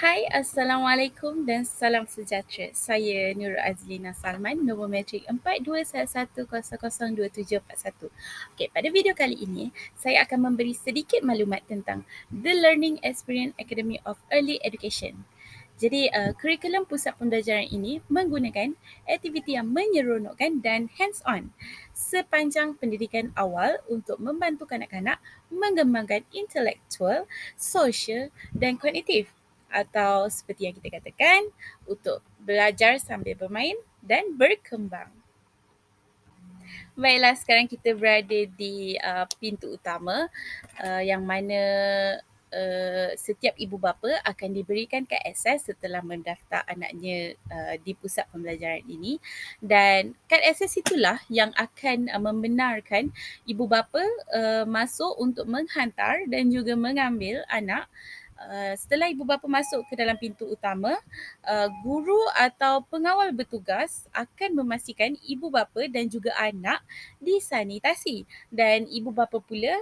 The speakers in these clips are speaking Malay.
Hai, Assalamualaikum dan salam sejahtera. Saya Nurul Azlina Salman, nombor metrik 4211002741. Okey, pada video kali ini, saya akan memberi sedikit maklumat tentang The Learning Experience Academy of Early Education. Jadi, kurikulum pusat pembelajaran ini menggunakan aktiviti yang menyeronokkan dan hands-on sepanjang pendidikan awal untuk membantu kanak-kanak mengembangkan intelektual, sosial dan kognitif, atau seperti yang kita katakan, untuk belajar sambil bermain dan berkembang. Baiklah, sekarang kita berada di pintu utama, yang mana setiap ibu bapa akan diberikan kad akses setelah mendaftar anaknya di pusat pembelajaran ini, dan kad akses itulah yang akan membenarkan ibu bapa masuk untuk menghantar dan juga mengambil anak. Setelah ibu bapa masuk ke dalam pintu utama, guru atau pengawal bertugas akan memastikan ibu bapa dan juga anak disanitasi, dan ibu bapa pula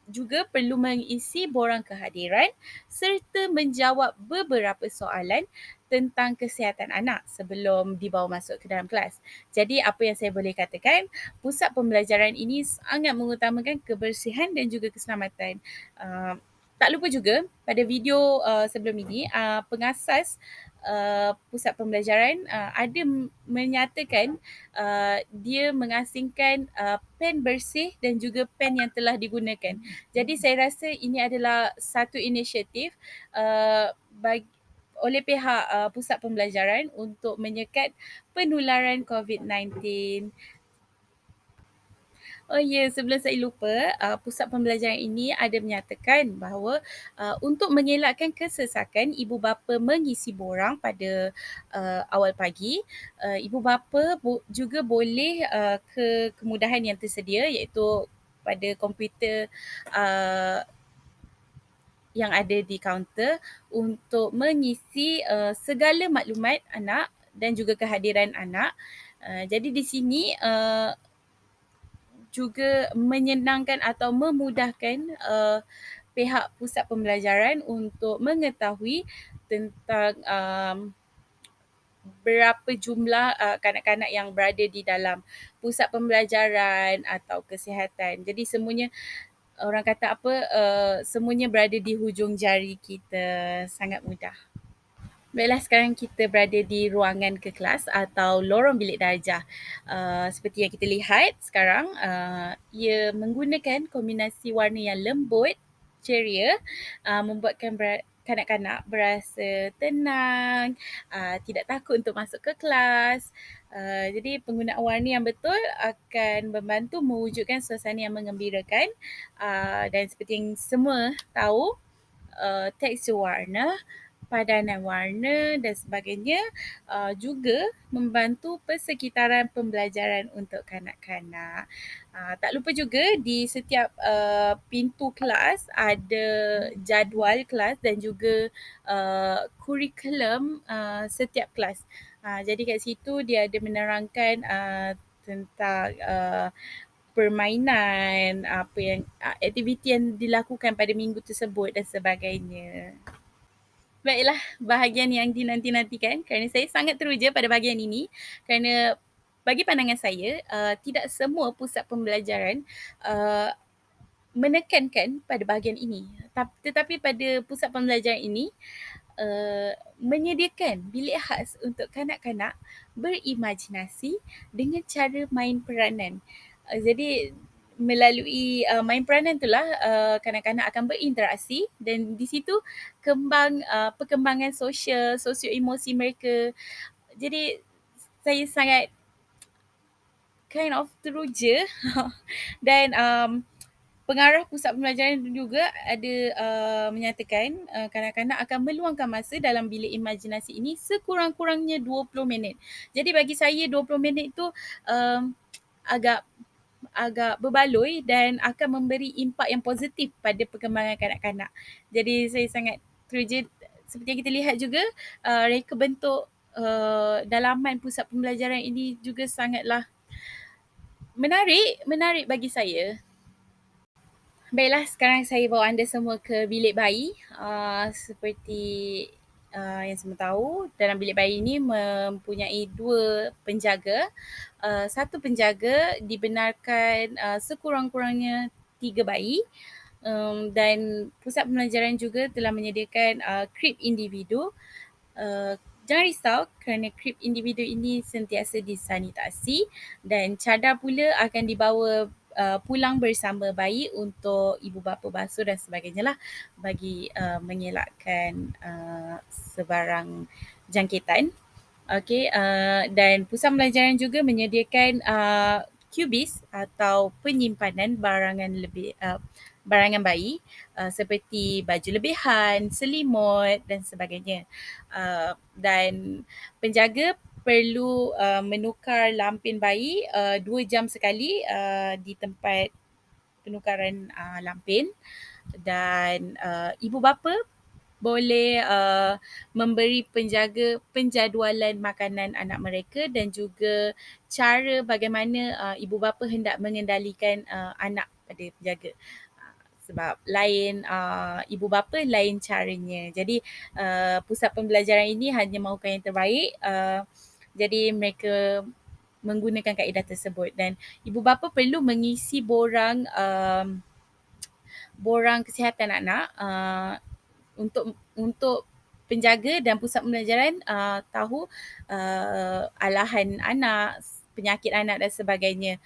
juga perlu mengisi borang kehadiran serta menjawab beberapa soalan tentang kesihatan anak sebelum dibawa masuk ke dalam kelas. Jadi apa yang saya boleh katakan, pusat pembelajaran ini sangat mengutamakan kebersihan dan juga keselamatan. Tak lupa juga pada video sebelum ini, pengasas pusat pembelajaran ada menyatakan dia mengasingkan pen bersih dan juga pen yang telah digunakan. Jadi saya rasa ini adalah satu inisiatif oleh pihak pusat pembelajaran untuk menyekat penularan COVID-19. Oh ya, sebelum saya lupa, pusat pembelajaran ini ada menyatakan bahawa untuk mengelakkan kesesakan ibu bapa mengisi borang pada awal pagi, ibu bapa juga boleh ke kemudahan yang tersedia, iaitu pada komputer yang ada di kaunter untuk mengisi segala maklumat anak dan juga kehadiran anak. Jadi di sini juga menyenangkan atau memudahkan pihak pusat pembelajaran untuk mengetahui tentang berapa jumlah kanak-kanak yang berada di dalam pusat pembelajaran atau kesihatan. Jadi semuanya, orang kata apa, semuanya berada di hujung jari kita, sangat mudah. Baiklah, sekarang kita berada di ruangan kelas atau lorong bilik darjah. Seperti yang kita lihat sekarang, ia menggunakan kombinasi warna yang lembut, ceria, membuatkan kanak-kanak berasa tenang, tidak takut untuk masuk ke kelas. Jadi penggunaan warna yang betul akan membantu mewujudkan suasana yang mengembirakan, dan seperti yang semua tahu, tekstur warna, padanan warna dan sebagainya juga membantu persekitaran pembelajaran untuk kanak-kanak. Tak lupa juga di setiap pintu kelas ada jadual kelas dan juga kurikulum setiap kelas. Jadi kat situ dia ada menerangkan tentang permainan, apa yang aktiviti yang dilakukan pada minggu tersebut dan sebagainya. Baiklah, bahagian yang dinanti-nantikan, kerana saya sangat teruja pada bahagian ini, kerana bagi pandangan saya, tidak semua pusat pembelajaran menekankan pada bahagian ini. Tetapi pada pusat pembelajaran ini menyediakan bilik khas untuk kanak-kanak berimajinasi dengan cara main peranan. Jadi melalui main peranan itulah kanak-kanak akan berinteraksi, dan di situ perkembangan sosio-emosi mereka. Jadi saya sangat kind of teruja dan pengarah pusat pembelajaran juga ada menyatakan kanak-kanak akan meluangkan masa dalam bilik imajinasi ini sekurang-kurangnya 20 minit. Jadi bagi saya 20 minit tu agak berbaloi dan akan memberi impak yang positif pada perkembangan kanak-kanak. Jadi saya sangat teruja. Seperti yang kita lihat juga, reka bentuk dalaman pusat pembelajaran ini juga sangatlah menarik bagi saya. Baiklah, sekarang saya bawa anda semua ke bilik bayi. Seperti yang semua tahu, dalam bilik bayi ini mempunyai dua penjaga. Satu penjaga dibenarkan sekurang-kurangnya 3 bayi. Dan pusat pembelajaran juga telah menyediakan krib individu. Jangan risau kerana krib individu ini sentiasa disanitasi dan cadar pula akan dibawa pulang bersama bayi untuk ibu bapa basuh dan sebagainya lah, bagi mengelakkan sebarang jangkitan. Okey, dan pusat pembelajaran juga menyediakan QBIS atau penyimpanan barangan bayi, seperti baju lebihan, selimut dan sebagainya. Dan penjaga perlu menukar lampin bayi 2 jam sekali di tempat penukaran lampin, dan ibu bapa boleh memberi penjaga penjadualan makanan anak mereka dan juga cara bagaimana ibu bapa hendak mengendalikan anak pada penjaga. Sebab lain ibu bapa, lain caranya. Jadi pusat pembelajaran ini hanya mahukan yang terbaik. Jadi mereka menggunakan kaedah tersebut, dan ibu bapa perlu mengisi borang kesihatan anak untuk penjaga dan pusat pembelajaran tahu alahan anak, penyakit anak dan sebagainya.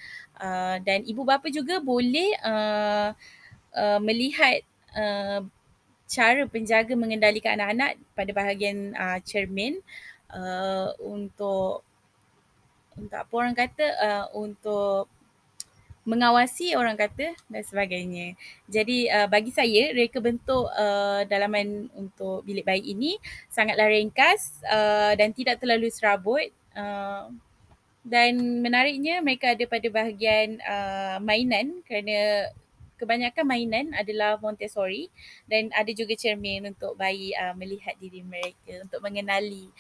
Dan ibu bapa juga boleh melihat cara penjaga mengendalikan anak-anak pada bahagian cermin, untuk apa orang kata, untuk mengawasi orang kata dan sebagainya. Jadi bagi saya reka bentuk dalaman untuk bilik bayi ini sangatlah ringkas dan tidak terlalu serabut. Dan menariknya mereka ada pada bahagian mainan, kerana kebanyakan mainan adalah Montessori, dan ada juga cermin untuk bayi melihat diri mereka, untuk mengenali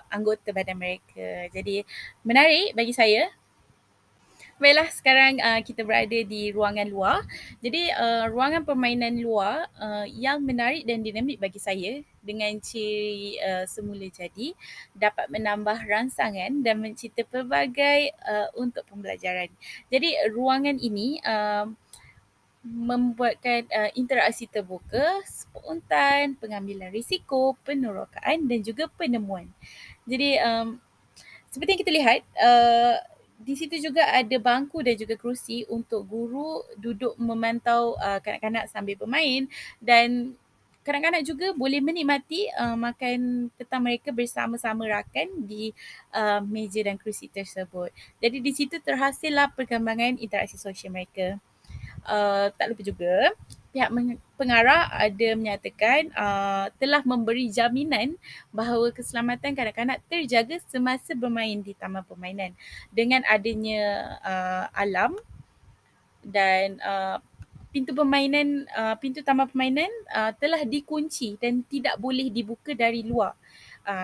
anggota badan mereka. Jadi menarik bagi saya. Baiklah, sekarang kita berada di ruangan luar. Jadi ruangan permainan luar yang menarik dan dinamik bagi saya dengan ciri semula jadi dapat menambah rangsangan dan mencipta pelbagai untuk pembelajaran. Jadi ruangan ini membuatkan interaksi terbuka, spontan, pengambilan risiko, penerokaan dan juga penemuan. Jadi seperti yang kita lihat, di situ juga ada bangku dan juga kerusi untuk guru duduk memantau kanak-kanak sambil bermain, dan kanak-kanak juga boleh menikmati makan petang mereka bersama-sama rakan di meja dan kerusi tersebut. Jadi di situ terhasillah perkembangan interaksi sosial mereka. Tak lupa juga pihak pengarah ada menyatakan telah memberi jaminan bahawa keselamatan kanak-kanak terjaga semasa bermain di taman permainan dengan adanya alarm, dan pintu taman permainan telah dikunci dan tidak boleh dibuka dari luar.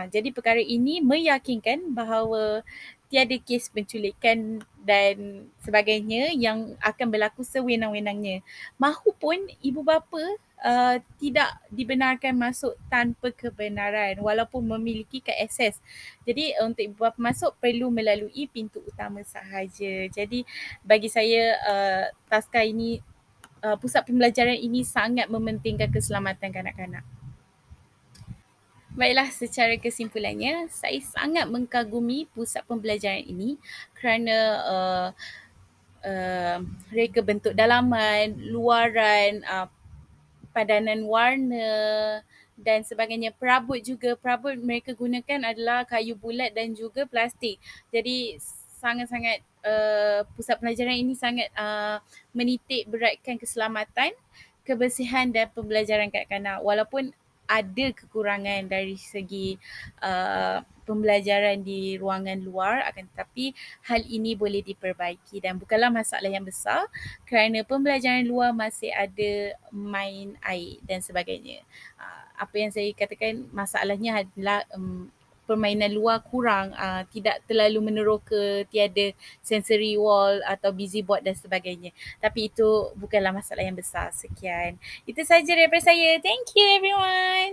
Jadi perkara ini meyakinkan bahawa tiada kes penculikan dan sebagainya yang akan berlaku sewenang-wenangnya. Mahupun ibu bapa tidak dibenarkan masuk tanpa kebenaran walaupun memiliki akses. Jadi untuk ibu bapa masuk perlu melalui pintu utama sahaja. Jadi bagi saya taska ini, pusat pembelajaran ini sangat mementingkan keselamatan kanak-kanak. Baiklah, secara kesimpulannya, saya sangat mengagumi pusat pembelajaran ini kerana reka bentuk dalaman, luaran, padanan warna dan sebagainya. Perabot mereka gunakan adalah kayu bulat dan juga plastik. Jadi sangat-sangat pusat pelajaran ini sangat menitik beratkan keselamatan, kebersihan dan pembelajaran kanak-kanak. Walaupun ada kekurangan dari segi pembelajaran di ruangan luar, akan tetapi hal ini boleh diperbaiki dan bukanlah masalah yang besar kerana pembelajaran luar masih ada main air dan sebagainya. Apa yang saya katakan masalahnya adalah permainan luar kurang, tidak terlalu meneroka, tiada sensory wall atau busy board dan sebagainya. Tapi itu bukanlah masalah yang besar. Sekian. Itu saja daripada saya. Thank you everyone.